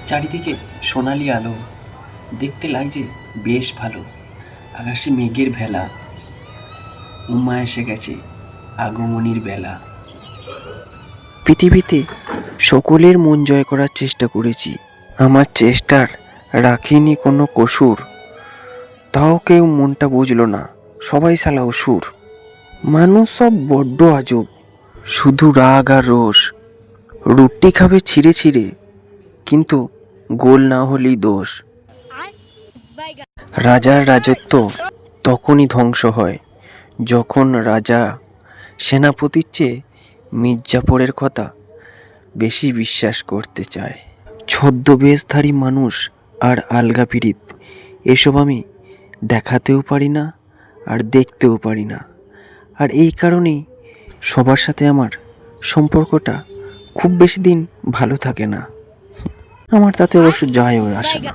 চারিদিকে সোনালি আলো, দেখতে লাগছে বেশ ভালো। আকাশে মেঘের ভেলা, উমা এসে গেছে, আগমনীর বেলা। পৃথিবীতে সকলের মন জয় করার চেষ্টা করেছি, আমার চেষ্টার রাখিনি কোনো কসুর। তাও কেউ মনটা বুঝলো না, সবাই শালা অসুর। মানুষ সব বড্ড আজব, শুধু রাগ আর রোষ। রুটি খাবে ছিঁড়ে ছিঁড়ে, কিন্তু গোল না হলেই দোষ। রাজার রাজত্ব তখনই ধ্বংস হয় যখন রাজা সেনাপতির চেয়ে মির্জাফরের কথা বেশি বিশ্বাস করতে চায়। ছদ্মবেশধারী মানুষ আর আলগা পীড়িত, এসব আমি দেখাতেও পারি না আর দেখতেও পারি না। আর এই কারণেই সবার সাথে আমার সম্পর্কটা খুব বেশি দিন ভালো থাকে না। আমার তাতে অবশ্য যায় আসে না।